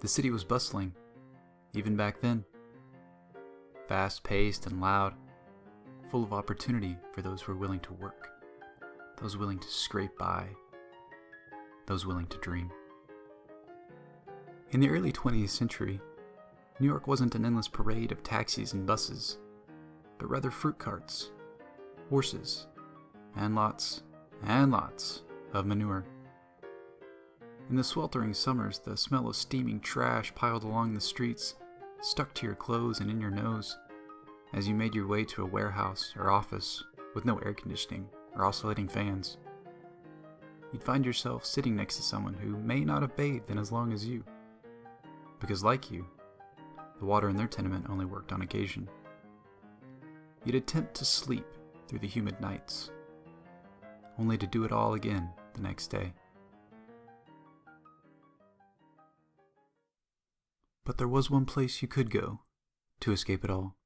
The city was bustling, even back then. Fast-paced and loud, full of opportunity for those who were willing to work, those willing to scrape by, those willing to dream. In the early 20th century, New York wasn't an endless parade of taxis and buses, but rather fruit carts, horses, and lots of manure. In the sweltering summers, the smell of steaming trash piled along the streets stuck to your clothes and in your nose as you made your way to a warehouse or office with no air conditioning or oscillating fans. You'd find yourself sitting next to someone who may not have bathed in as long as you, because like you, the water in their tenement only worked on occasion. You'd attempt to sleep through the humid nights, only to do it all again the next day. But there was one place you could go to escape it all,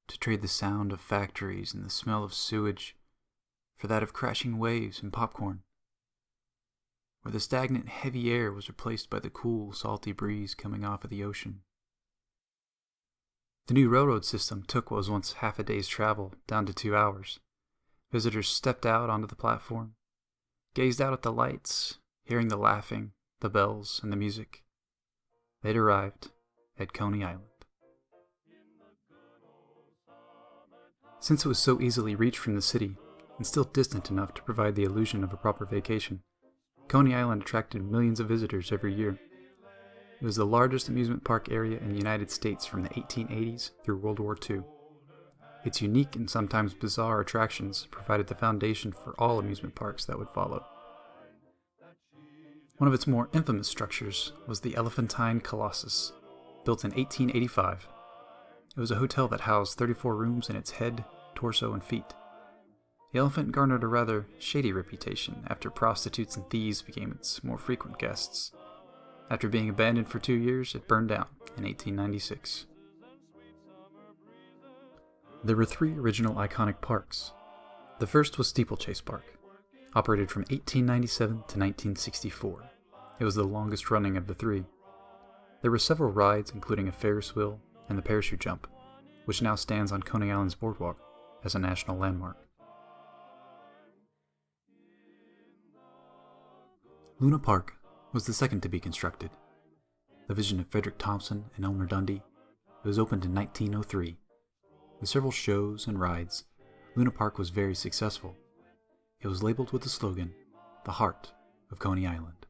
to trade the sound of factories and the smell of sewage for that of crashing waves and popcorn, where the stagnant heavy air was replaced by the cool, salty breeze coming off of the ocean. The new railroad system took what was once half a day's travel down to 2 hours. Visitors stepped out onto the platform, gazed out at the lights, hearing the laughing, the bells, and the music. They'd arrived at Coney Island. Since it was so easily reached from the city, and still distant enough to provide the illusion of a proper vacation, Coney Island attracted millions of visitors every year. It was the largest amusement park area in the United States from the 1880s through World War II. Its unique and sometimes bizarre attractions provided the foundation for all amusement parks that would follow. One of its more infamous structures was the Elephantine Colossus, built in 1885. It was a hotel that housed 34 rooms in its head, torso, and feet. The Elephant garnered a rather shady reputation after prostitutes and thieves became its more frequent guests. After being abandoned for 2 years, it burned down in 1896. There were 3 original iconic parks. The first was Steeplechase Park, operated from 1897 to 1964. It was the longest running of the 3. There were several rides, including a Ferris wheel and the parachute jump, which now stands on Coney Island's boardwalk as a national landmark. Luna Park was the second to be constructed. The vision of Frederick Thompson and Elmer Dundee. It was opened in 1903. With several shows and rides, Luna Park was very successful. It was labeled with the slogan, "The Heart of Coney Island."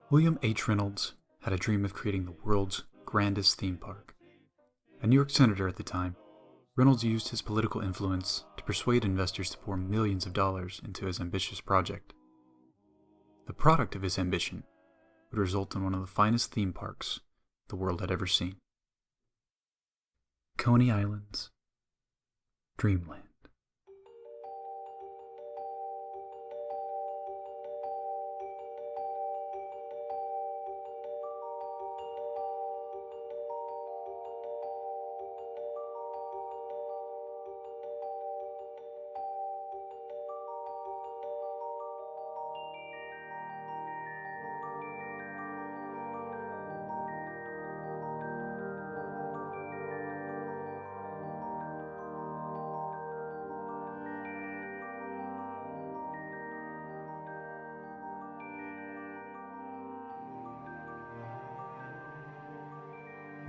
William H. Reynolds had a dream of creating the world's grandest theme park. A New York senator at the time, Reynolds used his political influence to persuade investors to pour millions of dollars into his ambitious project. The product of his ambition would result in one of the finest theme parks the world had ever seen. Coney Island's Dreamland.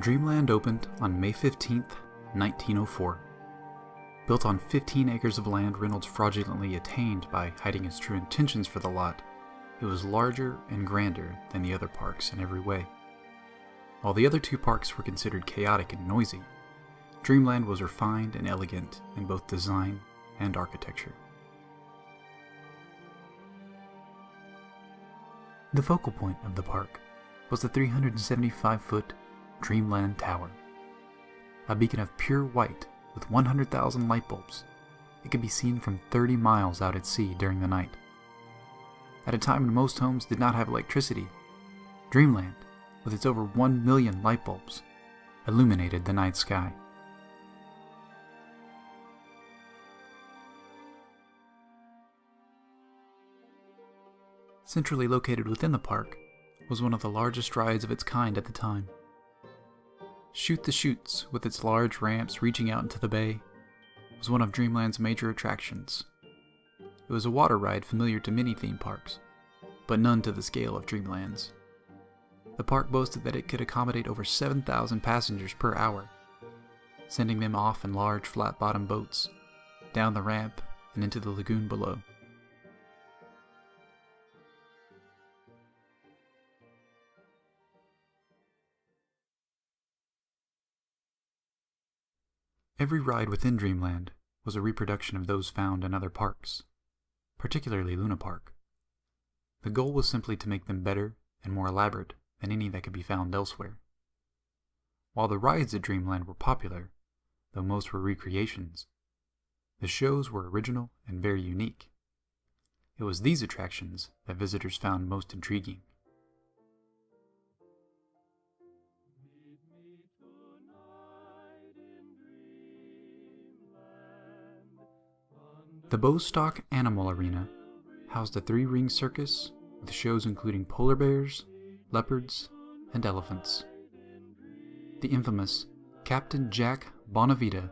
Dreamland opened on May 15, 1904. Built on 15 acres of land Reynolds fraudulently attained by hiding his true intentions for the lot, it was larger and grander than the other parks in every way. While the other 2 parks were considered chaotic and noisy, Dreamland was refined and elegant in both design and architecture. The focal point of the park was the 375-foot Dreamland Tower, a beacon of pure white with 100,000 light bulbs. It could be seen from 30 miles out at sea during the night. At a time when most homes did not have electricity, Dreamland, with its over 1 million light bulbs, illuminated the night sky. Centrally located within the park was one of the largest rides of its kind at the time. Shoot the Chutes, with its large ramps reaching out into the bay, was one of Dreamland's major attractions. It was a water ride familiar to many theme parks, but none to the scale of Dreamland's. The park boasted that it could accommodate over 7,000 passengers per hour, sending them off in large flat-bottom boats, down the ramp and into the lagoon below. Every ride within Dreamland was a reproduction of those found in other parks, particularly Luna Park. The goal was simply to make them better and more elaborate than any that could be found elsewhere. While the rides at Dreamland were popular, though most were recreations, the shows were original and very unique. It was these attractions that visitors found most intriguing. The Bostock Animal Arena housed a 3-ring circus with shows including polar bears, leopards, and elephants. The infamous Captain Jack Bonavita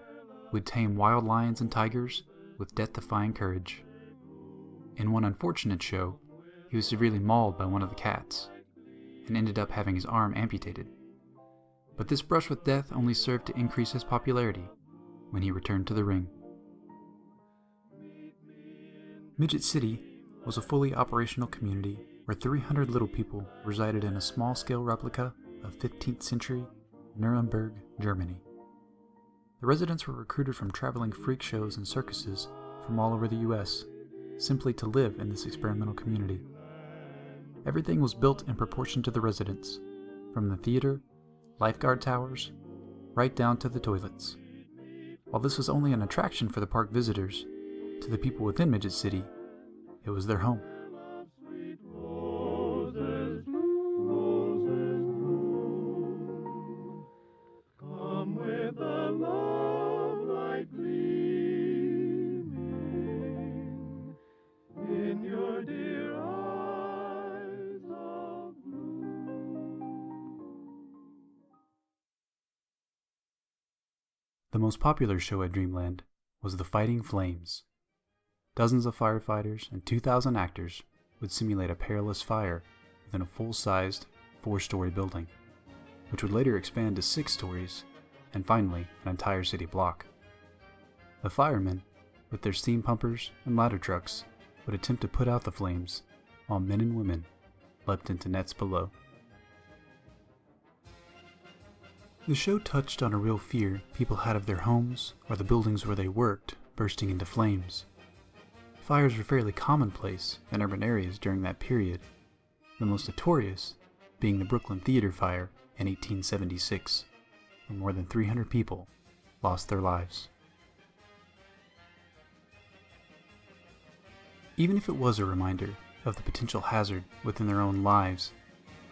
would tame wild lions and tigers with death-defying courage. In one unfortunate show, he was severely mauled by one of the cats and ended up having his arm amputated. But this brush with death only served to increase his popularity when he returned to the ring. Midget City was a fully operational community where 300 little people resided in a small-scale replica of 15th century Nuremberg, Germany. The residents were recruited from traveling freak shows and circuses from all over the US, simply to live in this experimental community. Everything was built in proportion to the residents, from the theater, lifeguard towers, right down to the toilets. While this was only an attraction for the park visitors, to the people within Midget City, it was their home. The most popular show at Dreamland was The Fighting Flames. Dozens of firefighters and 2,000 actors would simulate a perilous fire within a full-sized 4-story building, which would later expand to 6 stories and finally an entire city block. The firemen, with their steam pumpers and ladder trucks, would attempt to put out the flames, while men and women leapt into nets below. The show touched on a real fear people had of their homes or the buildings where they worked bursting into flames. Fires were fairly commonplace in urban areas during that period, the most notorious being the Brooklyn Theater Fire in 1876, where more than 300 people lost their lives. Even if it was a reminder of the potential hazard within their own lives,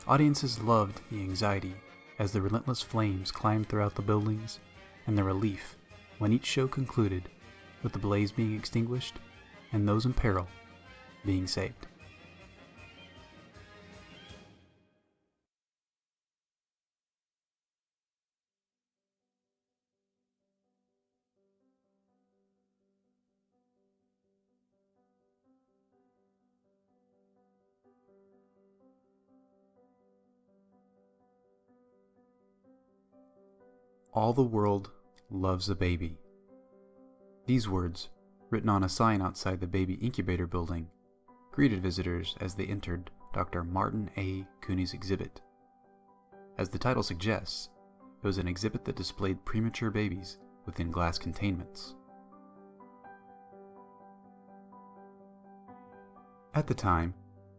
audiences loved the anxiety as the relentless flames climbed throughout the buildings, and the relief when each show concluded with the blaze being extinguished and those in peril being saved. All the world loves a baby. These words, written on a sign outside the baby incubator building, greeted visitors as they entered Dr. Martin A. Cooney's exhibit. As the title suggests, it was an exhibit that displayed premature babies within glass containments. At the time,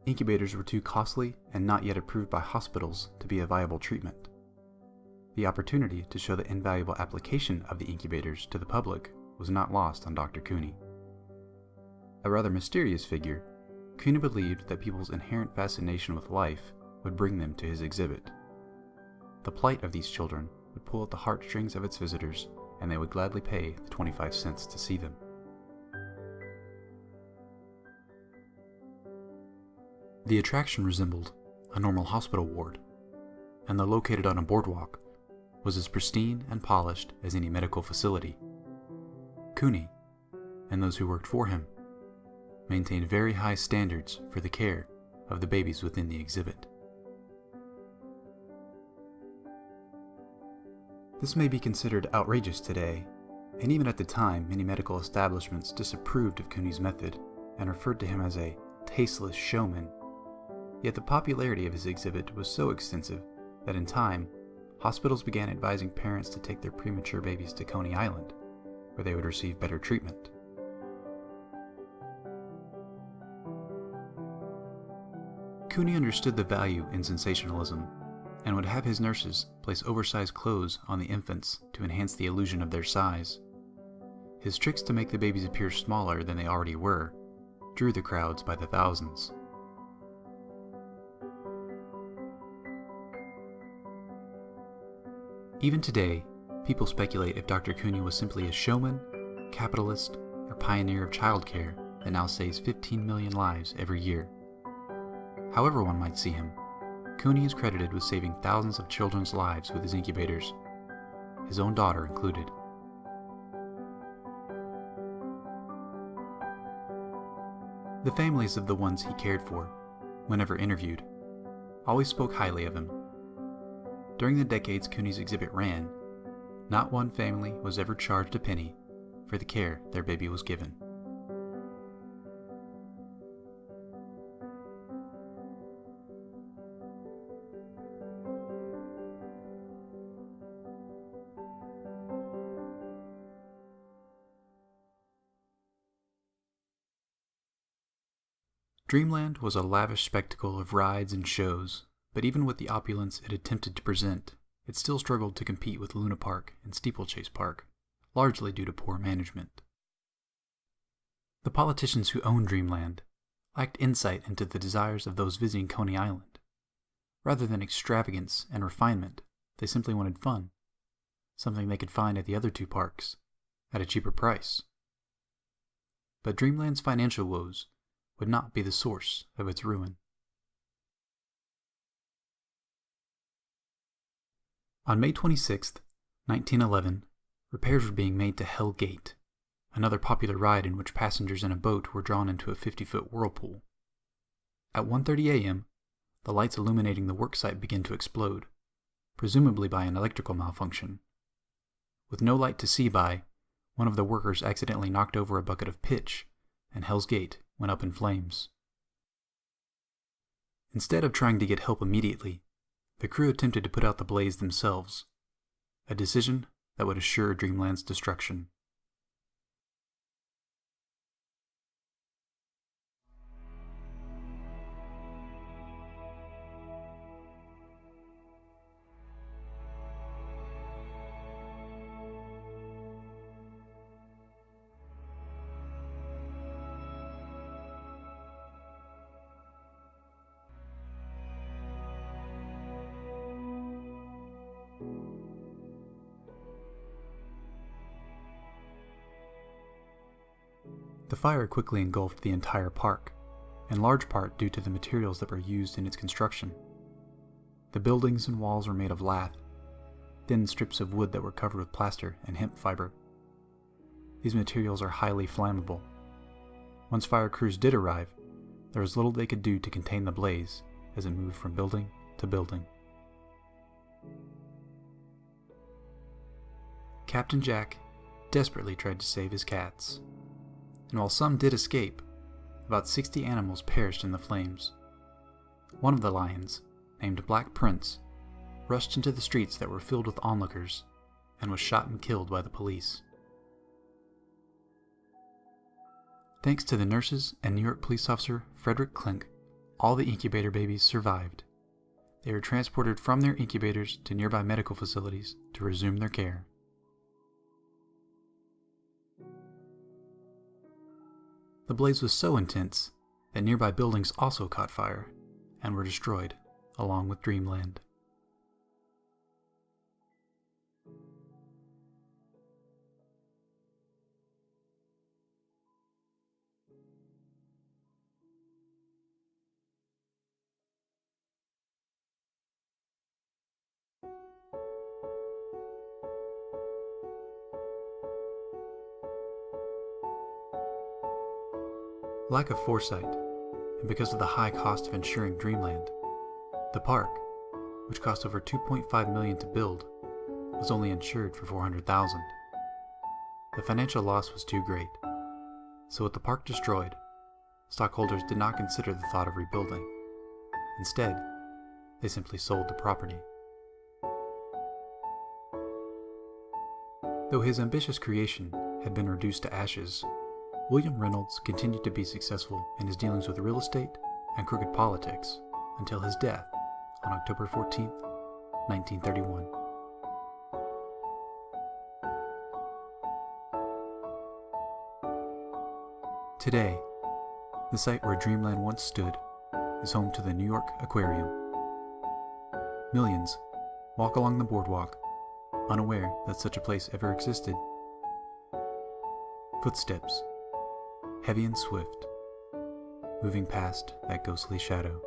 incubators were too costly and not yet approved by hospitals to be a viable treatment. The opportunity to show the invaluable application of the incubators to the public was not lost on Dr. Cooney. A rather mysterious figure, Cooney believed that people's inherent fascination with life would bring them to his exhibit. The plight of these children would pull at the heartstrings of its visitors, and they would gladly pay the 25 cents to see them. The attraction resembled a normal hospital ward, and though located on a boardwalk, was as pristine and polished as any medical facility. Cooney, and those who worked for him, maintained very high standards for the care of the babies within the exhibit. This may be considered outrageous today, and even at the time many medical establishments disapproved of Cooney's method and referred to him as a tasteless showman. Yet the popularity of his exhibit was so extensive that in time, hospitals began advising parents to take their premature babies to Coney Island, where they would receive better treatment. Cooney understood the value in sensationalism and would have his nurses place oversized clothes on the infants to enhance the illusion of their size. His tricks to make the babies appear smaller than they already were drew the crowds by the thousands. Even today, people speculate if Dr. Cooney was simply a showman, capitalist, or pioneer of childcare that now saves 15 million lives every year. However one might see him, Cooney is credited with saving thousands of children's lives with his incubators, his own daughter included. The families of the ones he cared for, whenever interviewed, always spoke highly of him. During the decades Cooney's exhibit ran, not one family was ever charged a penny for the care their baby was given. Dreamland was a lavish spectacle of rides and shows, but even with the opulence it attempted to present, it still struggled to compete with Luna Park and Steeplechase Park, largely due to poor management. The politicians who owned Dreamland lacked insight into the desires of those visiting Coney Island. Rather than extravagance and refinement, they simply wanted fun, something they could find at the other two parks, at a cheaper price. But Dreamland's financial woes would not be the source of its ruin. On May 26, 1911, repairs were being made to Hell Gate, another popular ride in which passengers in a boat were drawn into a 50-foot whirlpool. At 1:30 a.m., the lights illuminating the worksite began to explode, presumably by an electrical malfunction. With no light to see by, one of the workers accidentally knocked over a bucket of pitch, and Hell's Gate went up in flames. Instead of trying to get help immediately, the crew attempted to put out the blaze themselves, a decision that would assure Dreamland's destruction. The fire quickly engulfed the entire park, in large part due to the materials that were used in its construction. The buildings and walls were made of lath, thin strips of wood that were covered with plaster and hemp fiber. These materials are highly flammable. Once fire crews did arrive, there was little they could do to contain the blaze as it moved from building to building. Captain Jack desperately tried to save his cats, and while some did escape, about 60 animals perished in the flames. One of the lions, named Black Prince, rushed into the streets that were filled with onlookers and was shot and killed by the police. Thanks to the nurses and New York police officer Frederick Klink, all the incubator babies survived. They were transported from their incubators to nearby medical facilities to resume their care. The blaze was so intense that nearby buildings also caught fire and were destroyed, along with Dreamland. Lack of foresight, and because of the high cost of insuring Dreamland, the park, which cost over $2.5 million to build, was only insured for $400,000. The financial loss was too great, so with the park destroyed, stockholders did not consider the thought of rebuilding. Instead, they simply sold the property. Though his ambitious creation had been reduced to ashes, William Reynolds continued to be successful in his dealings with real estate and crooked politics until his death on October 14, 1931. Today, the site where Dreamland once stood is home to the New York Aquarium. Millions walk along the boardwalk, unaware that such a place ever existed. Footsteps, heavy and swift, moving past that ghostly shadow.